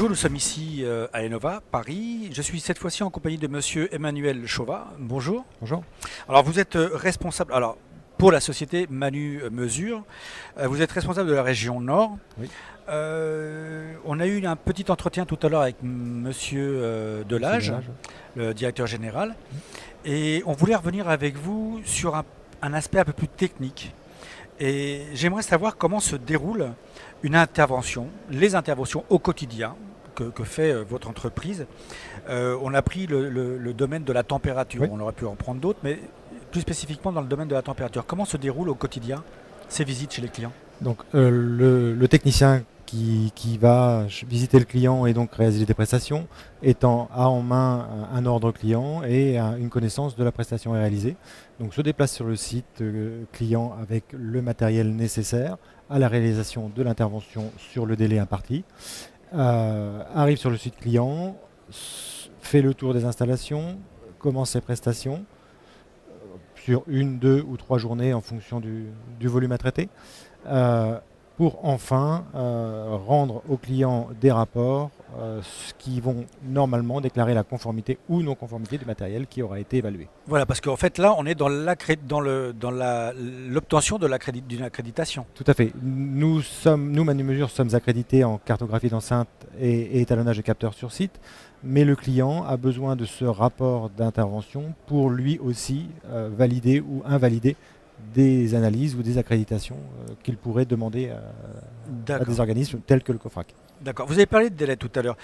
Bonjour, nous sommes ici à Enova, Paris. Je suis cette fois-ci en compagnie de monsieur Emmanuel Chauvat. Bonjour. Bonjour. Alors vous êtes responsable, alors pour la société Manu Mesure, vous êtes responsable de la région Nord. Oui. On a eu un petit entretien tout à l'heure avec monsieur Delage, le directeur général, et on voulait revenir avec vous sur un aspect un peu plus technique. Et j'aimerais savoir comment se déroule une intervention, les interventions au quotidien que fait votre entreprise. On a pris le domaine de la température, Oui. on aurait pu en prendre d'autres, mais plus spécifiquement dans le domaine de la température. Comment se déroule au quotidien ces visites chez les clients? Donc le technicien qui va visiter le client et donc réaliser des prestations a en main un ordre client et une connaissance de la prestation réalisée. Donc se déplace sur le site client avec le matériel nécessaire à la réalisation de l'intervention sur le délai imparti. Arrive sur le site client, fait le tour des installations, commence ses prestations sur 1, 2 ou 3 journées en fonction du volume à traiter, pour enfin rendre aux clients des rapports qui vont normalement déclarer la conformité ou non-conformité du matériel qui aura été évalué. Voilà, parce qu'en fait là, on est dans l'obtention d'une accréditation. Tout à fait. Nous, Manu Mesure, sommes accrédités en cartographie d'enceinte et étalonnage de capteurs sur site, mais le client a besoin de ce rapport d'intervention pour lui aussi valider ou invalider des analyses ou des accréditations qu'il pourrait demander à des organismes tels que le COFRAC. D'accord. Vous avez parlé de délai tout à l'heure.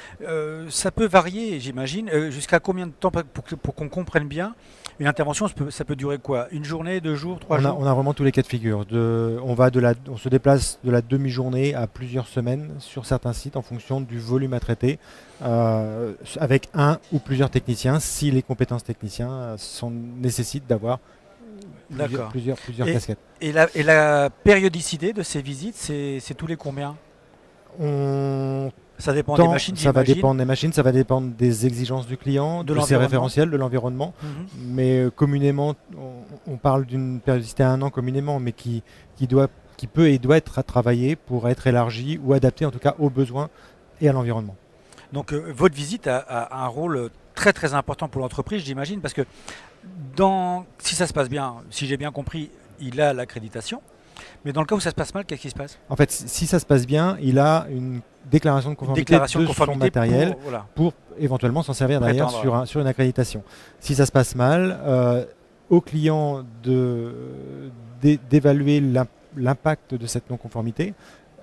Ça peut varier, j'imagine. Jusqu'à combien de temps, pour qu'on comprenne bien, une intervention, ça peut durer quoi? Une journée, 2 jours, 3 jours? On a vraiment tous les cas de figure. On se déplace de la demi-journée à plusieurs semaines sur certains sites en fonction du volume à traiter, avec un ou plusieurs techniciens, si les compétences techniciens nécessitent d'avoir plusieurs casquettes. Et la périodicité de ces visites, c'est tous les combien? Ça dépend des machines, ça va dépendre des machines, ça va dépendre des exigences du client, de ses référentiels, de l'environnement. Mais communément, on parle d'une périodicité à 1 an communément, mais qui peut et doit être travaillée pour être élargie ou adaptée en tout cas aux besoins et à l'environnement. Donc votre visite a un rôle très très important pour l'entreprise, j'imagine, parce que si ça se passe bien, si j'ai bien compris, il a l'accréditation. Mais dans le cas où ça se passe mal, qu'est-ce qui se passe? En fait, si ça se passe bien, il a une déclaration de conformité de son matériel pour éventuellement s'en servir derrière sur une accréditation. Si ça se passe mal, au client d'évaluer l'impact de cette non-conformité.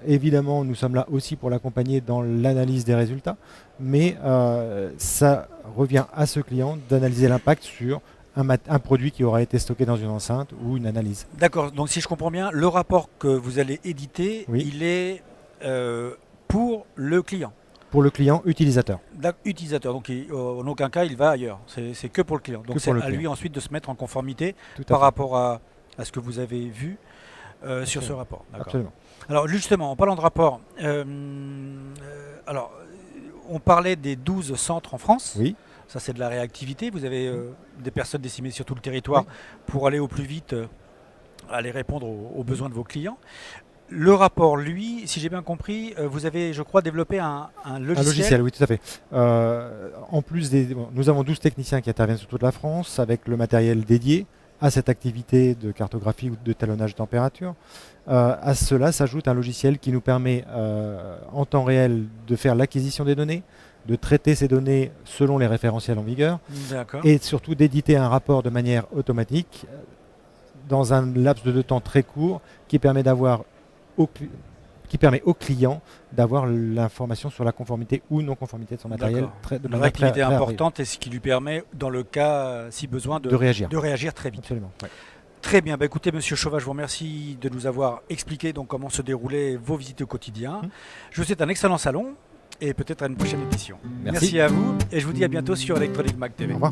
Évidemment, nous sommes là aussi pour l'accompagner dans l'analyse des résultats, mais ça revient à ce client d'analyser l'impact sur un produit qui aura été stocké dans une enceinte ou une analyse. D'accord, donc si je comprends bien, le rapport que vous allez éditer, oui, il est pour le client. Pour le client utilisateur. Utilisateur, donc en aucun cas il va ailleurs, c'est que pour le client. Donc c'est à lui ensuite de se mettre en conformité par rapport à ce que vous avez vu sur ce rapport. Absolument. Alors justement, en parlant de rapport, on parlait des 12 centres en France. Oui. Ça, c'est de la réactivité. Vous avez des personnes décimées sur tout le territoire pour aller au plus vite, aller répondre aux besoins de vos clients. Le rapport, lui, si j'ai bien compris, vous avez, je crois, développé un logiciel. Un logiciel, oui, tout à fait. En plus, nous avons 12 techniciens qui interviennent sur toute la France avec le matériel dédié à cette activité de cartographie ou de talonnage de température. À cela s'ajoute un logiciel qui nous permet en temps réel de faire l'acquisition des données, de traiter ces données selon les référentiels en vigueur et surtout d'éditer un rapport de manière automatique dans un laps de temps très court qui permet au client d'avoir l'information sur la conformité ou non-conformité de son matériel. Une réactivité importante et ce qui lui permet, dans le cas, si besoin, de réagir très vite. Absolument. Ouais. Très bien. Bah, écoutez, monsieur Chauvat, je vous remercie de nous avoir expliqué donc, comment se déroulaient vos visites au quotidien. Je vous souhaite un excellent salon et peut-être à une prochaine édition. Merci à vous et je vous dis à bientôt sur Electronic Mag TV. Au revoir.